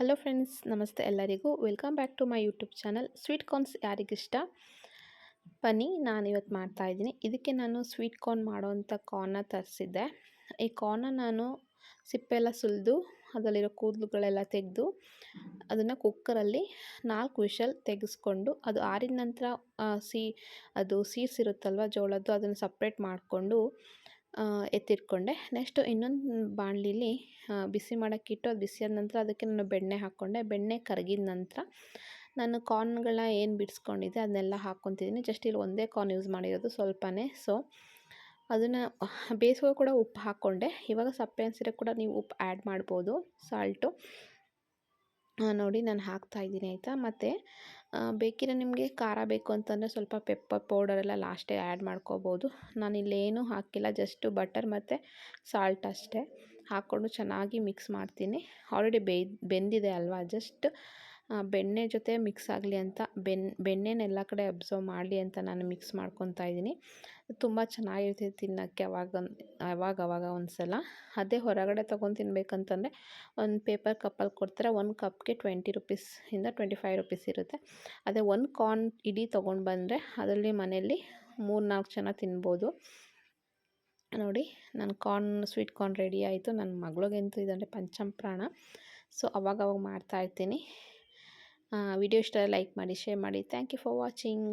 Hello friends, ನಮಸ್ತೆ ಎಲ್ಲರಿಗೂ. Welcome back to my YouTube channel. Sweet corns ಯಾರಿಗಿಷ್ಟ? ಬನ್ನಿ ನಾನಿವತ್ತು ಮಾಡ್ತಾಯಿದ್ದೀನಿ. ಇದಕ್ಕೆ ನಾನು ಸ್ವೀಟ್ ಕಾರ್ನ್ ಮಾಡೋವಂಥ ಕಾರ್ನ ತರಿಸಿದ್ದೆ. ಈ ಕಾರ್ನ ನಾನು ಸಿಪ್ಪೆಲ್ಲ ಸುಲಿದು ಅದರಲ್ಲಿರೋ ಕೂದಲುಗಳೆಲ್ಲ ತೆಗೆದು ಅದನ್ನು ಕುಕ್ಕರಲ್ಲಿ 4 ವಿಷಲ್ ತೆಗೆಸ್ಕೊಂಡು ಅದು ಆರಿದ ನಂತರ ಅದು ಸೀಡ್ಸ್ ಇರುತ್ತಲ್ವ ಜೋಳದ್ದು, ಅದನ್ನು ಸಪ್ರೇಟ್ ಮಾಡಿಕೊಂಡು ಎತ್ತಿಟ್ಕೊಂಡೆ. ನೆಕ್ಸ್ಟು ಇನ್ನೊಂದು ಬಾಣಲಿಲಿ ಬಿಸಿ ಮಾಡೋಕ್ಕಿಟ್ಟು ಅದು ಬಿಸಿಯಾದ ನಂತರ ಅದಕ್ಕೆ ನಾನು ಬೆಣ್ಣೆ ಹಾಕ್ಕೊಂಡೆ. ಬೆಣ್ಣೆ ಕರಗಿದ ನಂತರ ನಾನು ಕಾರ್ನ್ಗಳನ್ನ ಏನು ಬಿಡಿಸ್ಕೊಂಡಿದ್ದೆ ಅದನ್ನೆಲ್ಲ ಹಾಕ್ಕೊತಿದ್ದೀನಿ. ಜಸ್ಟ್ ಇಲ್ಲಿ ಒಂದೇ ಕಾರ್ನ್ ಯೂಸ್ ಮಾಡಿರೋದು, ಸ್ವಲ್ಪನೇ. ಸೊ ಅದನ್ನು ಬೇಯಿಸುವಾಗ ಕೂಡ ಉಪ್ಪು ಹಾಕ್ಕೊಂಡೆ. ಇವಾಗ ಸಪ್ಪೆ ಅನಿಸಿದ್ರೆ ಕೂಡ ನೀವು ಉಪ್ಪು ಆ್ಯಡ್ ಮಾಡ್ಬೋದು, ಸಾಲ್ಟು. ನೋಡಿ ನಾನು ಹಾಕ್ತಾಯಿದ್ದೀನಿ, ಆಯಿತಾ. ಮತ್ತು ಬೇಕಿದ್ರೆ ನಿಮಗೆ ಖಾರ ಬೇಕು ಅಂತಂದರೆ ಸ್ವಲ್ಪ ಪೆಪ್ಪರ್ ಪೌಡರೆಲ್ಲ ಲಾಸ್ಟೇ ಆ್ಯಡ್ ಮಾಡ್ಕೋಬೋದು. ನಾನಿಲ್ಲೇನೂ ಹಾಕಿಲ್ಲ, ಜಸ್ಟು ಬಟರ್ ಮತ್ತು ಸಾಲ್ಟ್ ಅಷ್ಟೇ ಹಾಕ್ಕೊಂಡು ಚೆನ್ನಾಗಿ ಮಿಕ್ಸ್ ಮಾಡ್ತೀನಿ. ಆಲ್ರೆಡಿ ಬೆಂದಿದೆ ಅಲ್ವಾ, ಜಸ್ಟ್ ಬೆಣ್ಣೆ ಜೊತೆ ಮಿಕ್ಸ್ ಆಗಲಿ ಅಂತ, ಬೆಣ್ಣೆನ ಎಲ್ಲ ಕಡೆ ಅಬ್ಸರ್ವ್ ಮಾಡಲಿ ಅಂತ ನಾನು ಮಿಕ್ಸ್ ಮಾಡ್ಕೊತಾ ಇದ್ದೀನಿ. ತುಂಬ ಚೆನ್ನಾಗಿರ್ತೈತೆ ತಿನ್ನೋಕ್ಕೆ ಅವಾಗವಾಗ ಒಂದು ಸಲ. ಅದೇ ಹೊರಗಡೆ ತೊಗೊಂಡು ತಿನ್ಬೇಕಂತಂದರೆ ಒಂದು ಪೇಪರ್ ಕಪ್ಪಲ್ಲಿ ಕೊಡ್ತಾರೆ. 1 ಕಪ್ಗೆ 20 ರುಪೀಸಿಂದ 25 ರುಪೀಸ್ ಇರುತ್ತೆ. ಅದೇ 1 ಕಾರ್ನ್ ಇಡೀ ತೊಗೊಂಡು ಬಂದರೆ ಅದರಲ್ಲಿ ಮನೆಯಲ್ಲಿ 3-4 ಜನ ತಿನ್ಬೋದು. ನೋಡಿ ನನ್ನ ಸ್ವೀಟ್ ಕಾರ್ನ್ ರೆಡಿ ಆಯಿತು. ನನ್ನ ಮಗಳಿಗಂತೂ ಇದಂದರೆ ಪಂಚಪ್ರಾಣ. ಸೊ ಅವಾಗವಾಗ ಮಾಡ್ತಾಯಿರ್ತೀನಿ. ವಿಡಿಯೋ ಇಷ್ಟ ಲೈಕ್ ಮಾಡಿ, ಶೇರ್ ಮಾಡಿ. Thank you for watching.